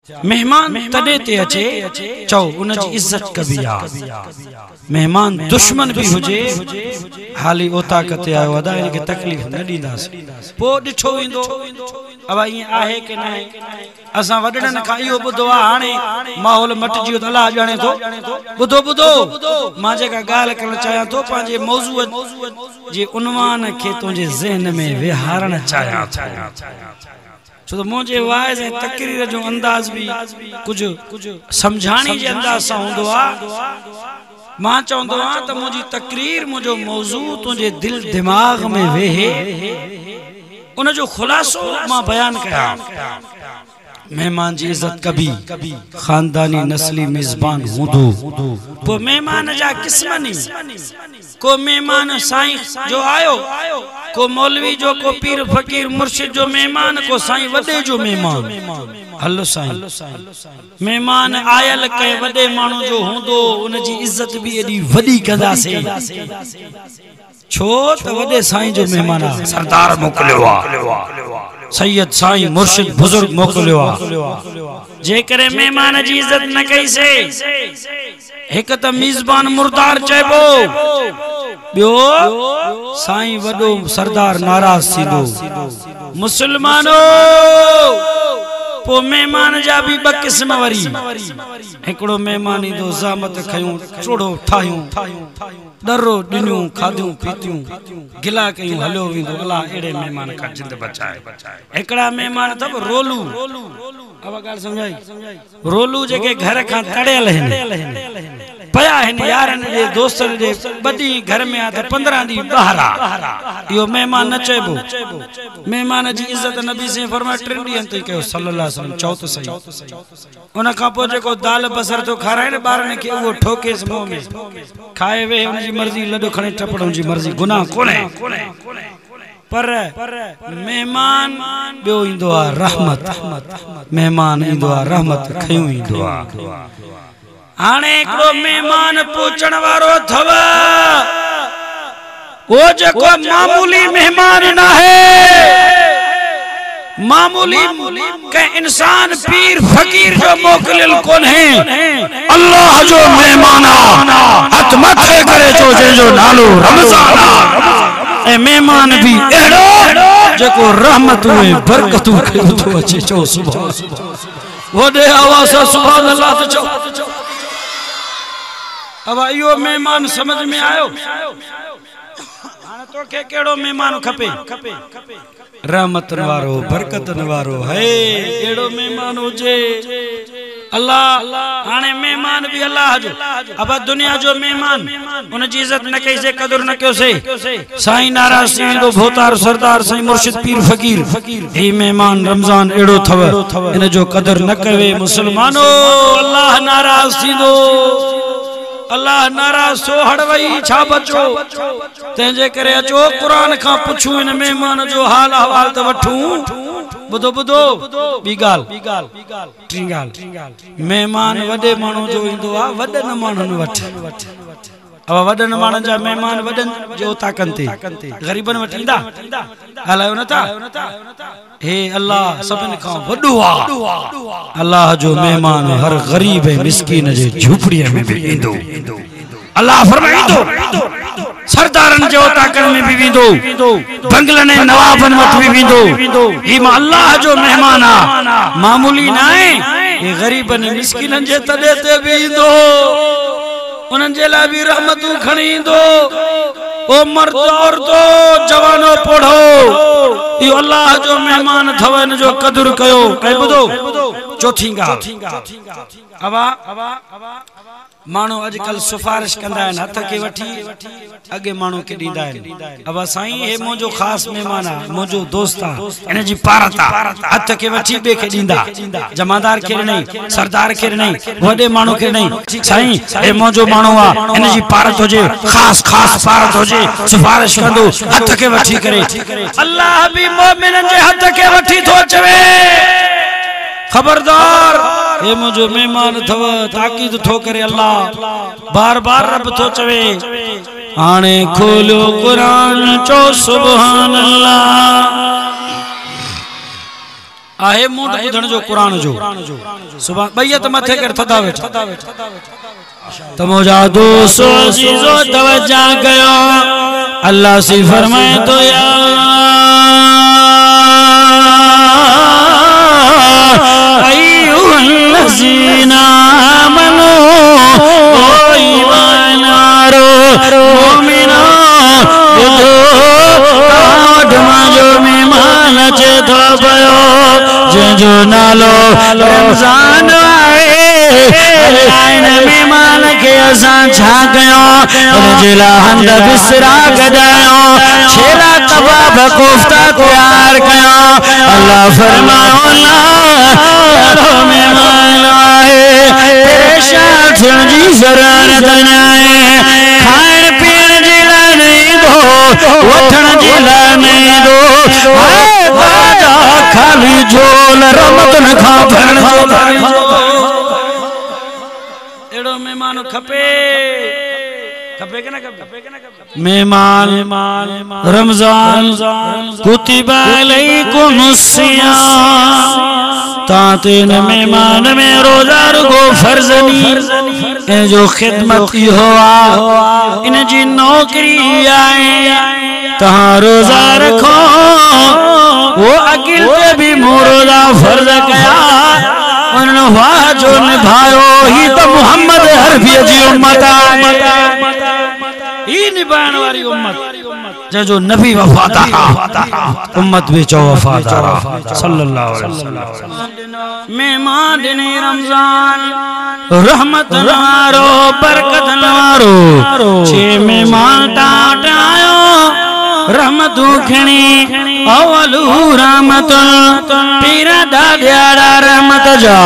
मेहमान तडे ते अचे चओ उन जी इज्जत कबी आ। मेहमान दुश्मन भी हुजे हाली ओता कते आयो अदा इनके तकलीफ न दींदास पो दिठो इंदो अब ये आहे के नहीं असा वडड़न का इयो बुधो हाने माहौल मटजियो अल्लाह जाने तो बुधो बुधो मां जेका गाल करण चाया तो पांजे मौजू जे उन्वान के तुझे ज़हन में विहारण चाया छो तो मुझे वाइज तकरीर जो अंदाज भी कुछ समझाणी जे अंदाज सा हुंदो आ मां चवंदो आ त मुजी तकरीर मुजो मौजू तुझे दिल दिमाग में वेहे उन जो खुलासो मां बयान कया। मेहमान जी इज्जत कभी खानदानी नस्ली मेजबान हुंदो पो मेहमान जा किस्मनी को मेहमान साईं जो आयो को मौलवी जो को पीर फकीर मुर्शिद जो मेहमान को साईं वडे जो मेहमान हलो साईं मेहमान आयल के वडे मानू जो हुंदो उन जी इज्जत भी एडी वडी कंदा से छो त वडे साईं जो मेहमान सरदार मोकलियो आ सैयद साईं मुर्शिद बुजुर्ग मोकलियो आ जे करे मेहमान जी इज्जत न कई से एक त मेजबान मुर्दार चेबो बियो साईं वडो सरदार नाराज थींदो मुसलमानो पो मेहमान जा भी ब किस्म वरी एकड़ो मेहमान इंदो ज़ामत खयूं चोड़ो ठायूं डरो दिनियूं खादियूं पीतियूं गिला कयूं हलियो विंदो अल्लाह एड़े मेहमान का जिंद बचाए। एकड़ा मेहमान तब रोलू अब गाल समझाई रोलू जेके घर का तड़ियल हैं पया हैं यारन जे दोस्तन जे बदी घर में आ त 15 दी बहरा यो मेहमान न चेबो मेहमान जी इज्जत नबी से फरमाया 3 दी अंत कयो सल्लल्लाहु अलैहि वसल्लम चौथ सही उन का पो जेको दाल बसर तो खाराए न बारन के वो ठोके मुंह में खाए वे उन जी मर्जी लडो खणे टपड़न जी मर्जी गुनाह कोने पर मेहमान बियो इंदो आ रहमत मेहमान इंदो आ रहमत खयूं इंदो आ आने एकड़ो मेहमान पूछण वारो थव ओ जेको मामूली मेहमान ना है मामूली के इंसान पीर फकीर जो मोकलिल कोन है अल्लाह जो मेहमान हथ मथे करे जो जो नालो रमजान ए मेहमान भी एड़ो जेको रहमत हुए बरकत के तो अचे चो सुभान वडे आवाज सुभान अल्लाह तो चो अब यो मेहमान समझ में आयो तो के केड़ो मेहमान खपे रहमत वारो बरकत वारो है एड़ो मेहमान होजे अल्लाह आने मेहमान भी अल्लाह जो अब दुनिया जो मेहमान उन जी इज्जत न कई से कदर न क्यों से साईं नाराज सिंधो भोतार सरदार साईं मुर्शिद पीर फकीर हे मेहमान रमजान एड़ो थव इन जो कदर न कवे मुसलमानो अल्लाह नाराज सिंधो अल्लाह नाराज सो हड़वई छा बचो तेजे करे अचो कुरान का पुछू इन मेहमान जो हाल अहवाल त वठूं बुधो बुधो बी गाल टी गाल मेहमान वडे मानू जो इंदो आ वडन मानन वठ अब वडन मानन जा मेहमान वडन जो ताकंते गरीबन वठींदा हलायो न था हे अल्लाह सबन का वडो आ अल्लाह जो मेहमान हर गरीब मिस्कीन जे झोपड़ी में भी इंदो अल्लाह फरमाईंदो सरदारन जो ताकन में भी विंदो बंगलन नवाबन मत भी विंदो ई अल्लाह जो मेहमान आ मामूली ना है ये गरीबन मिस्कीनन जे तदे ते भी इंदो उनन जे ला भी रहमतू खणी इंदो ओ मर्द औरतो जवानो पढ़ो यो अल्लाह जो मेहमान थवन जो कदर कयो कई बुधो चौथी गाल अबा मानो आजकल सिफारिश कंदा है हथ के वठी अगे मानो के दींदा है अब साईं हे मोजो खास मेहमान आ मोजो दोस्त आ इन जी पारता हथ के वठी बे के दींदा जमादार के नहीं सरदार के नहीं वडे मानो के नहीं साईं हे मोजो मानो आ इन जी पारत होजे खास खास पारत होजे सिफारिश कंदो हथ के वठी करे अल्लाह भी मोमिनन जे हथ के वठी थो चवे खबरदार हे मुझो मेहमान थव ताकीद थो करे अल्लाह बार बार रब थो चवे आने खोलो कुरान चो सुभान अल्लाह आहे मूं ॿुधण जो कुरान जो सुभान बैयत मथे कर थदा वेठा तमोजा दोस्त अजीजो तवज्जा कयो अल्लाह से फरमाए तो या अय्युहल्लज़ीना आमनू ओ ईमानवारो मोमिनो बुधो जो मेहमान अचे थो पियो जंहिंजो नालो रमज़ान आहे मेहमान के असां छा कयो उनजे लाइ हंध बिसरा कढायो छेला कबाब कोफ्ता तैयार कयो अल्लाह फरमायो अल्लाह मेहमान आहे परेशान थियण जी ज़रूरत न आहे खाइण पीअण जे लाइ नहीं दो वठण जे लाइ नहीं दो खाली झोल रमतन खां भरण एड़ो मेहमान खपे खपे के ना खपे मेहमान रमजान कुतिबा अलैकुमुस्सियाम ताते न मेहमान में रोजा रुगो फर्ज नी ए जो खिदमत हो इन जी नौकरी आए तहां रोजा रखो वो अगिल पे भी रोजा फर्ज कया उन्होंने वाह जो निभायो ही तो मोहम्मद हरफी जी उम्मत ही निभाण वाली उम्मत जो नबी वफादार उम्मत भी चो वफादार सल्लल्लाहु अलैहि वसल्लम मेहमान ने रमजान रहमत वारो बरकत वारो छे मेहमान टाटायो रहमत खणी अवलू रहमत पीरा दादियाड़ा रहमत जा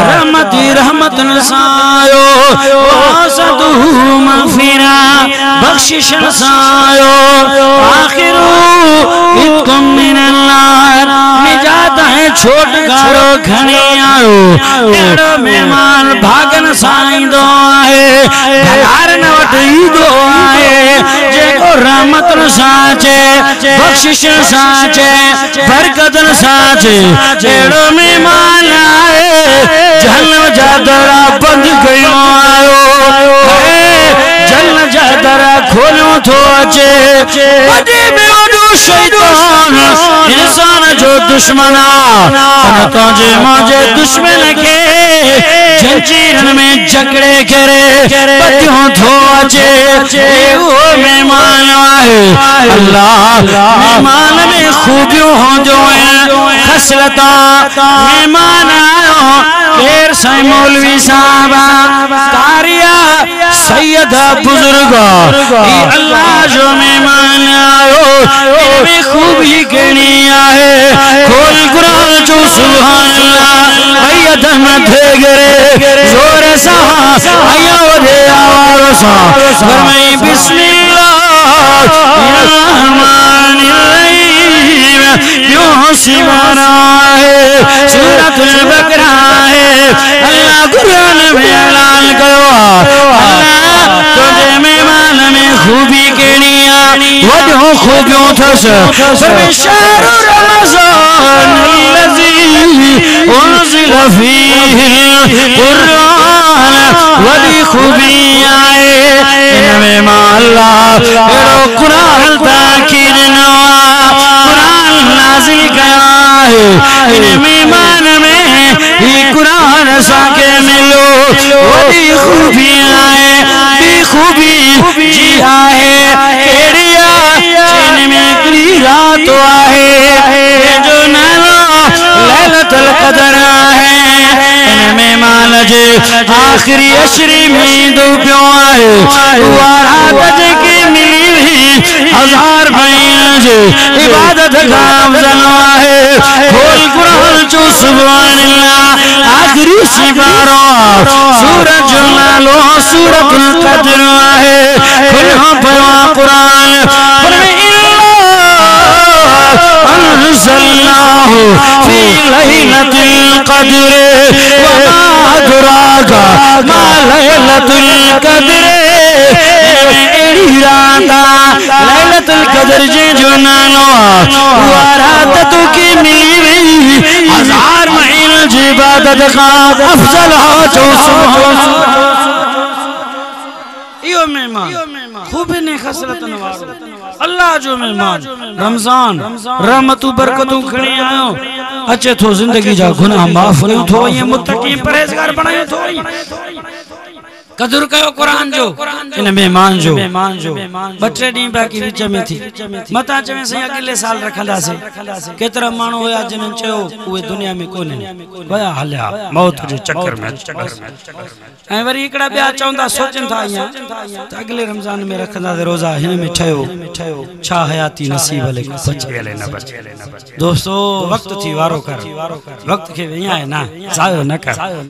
रहमती रहमत नसायो सदू मगफिरा बख्शिश नसायो आखिरू इतकुम मिनल्लाह निजात है छोट गारो खणी आयो एड़ो मेहमान भागन साईंदो आहे घर न वट ईंदो आहे जेको रहमत साचे बख्शिश साचे बरकत साचे एड़ो मेहमान आए जहन्नम जा दरा बंद कयो आयो जन्नत जा दरा खोलियो थो अचे वॾे में वॾो शैतान इंसान जो दुश्मन तो जे मुझे दुश्मन के जंजीरन में जकड़े करे बतियों थो अचे वो मेहमान आहे अल्लाह मेहमान में खूबियों होंदो खसलता मेहमान आयो केर साईं मौलवी साहब तारिया सैयद बुजुर्ग अल्लाह जो मेहमान आयो इनमें खूबी कणी आहे खोल कुरान जो सुभान अल्लाह सैयद मथे गिरे जोर सा आया वदे आवाज़ सा फरमाई बिस्मिल्लाह सिमरा है सूरतुल बकरा है अल्लाह कुरान में ऐलान करो अल्लाह तुझे मेहमान में खूबी केड़िया वडो खूबियों थस शहर रमज़ान الذي उनज़िल फीहि कुरान वडी खूबी आए इनमें अल्लाह एड़ो कुरान ताकीद नवा कुरान नाज़िल कया है इन मेहमान में ही कुरान साके मिलो वडी खूबी आए बी खूबी जी आए केड़िया जिन में कली रात आहे जो नालो लैलतुल क़द्र है इन मेहमान जे आखिरी अशरी में दुबियो आहे रात जेके मिली हजार महीने जे इबादत का अफजल आहे खोल कुरान जो सुभान अल्लाह आखिरी सिबारो सूरज नालो सूरतुल क़द्र आहे खुलो पवा कुरान पर अंज़लनाहु फी लैलतिल क़द्र वमा अदराका मा लैलतुल क़द्र लैलतुल क़द्र जे जो नालो रात तो की मिली जी इबादत का अफजल हो जो सुबह इहो मेहमान खूब ने खसलतन वारो अल्लाह जो मेहमान रमजान रहमतू बरकतू खणी आयो अचे थो जिंदगी जा गुनाह माफ कयो थो ये मुत्तकी परहेज़गार बनायो थो कदर कयो कुरान जो इन मेहमान जो बटे डी बाकी विच में थी मता चवे सही अगले साल रखंदा से केतरा मानो होया जिन चयो उए दुनिया में कोने वया हल्या मौत जे चक्कर में ए वरी एकड़ा बिया चौंदा सोचन था या त अगले रमजान में रखंदा से रोजा हिन में ठयो छा हयाती नसीब ले बचे ले न बचे दोस्तों वक्त थी वारो कर वक्त के वया है ना जायो न कर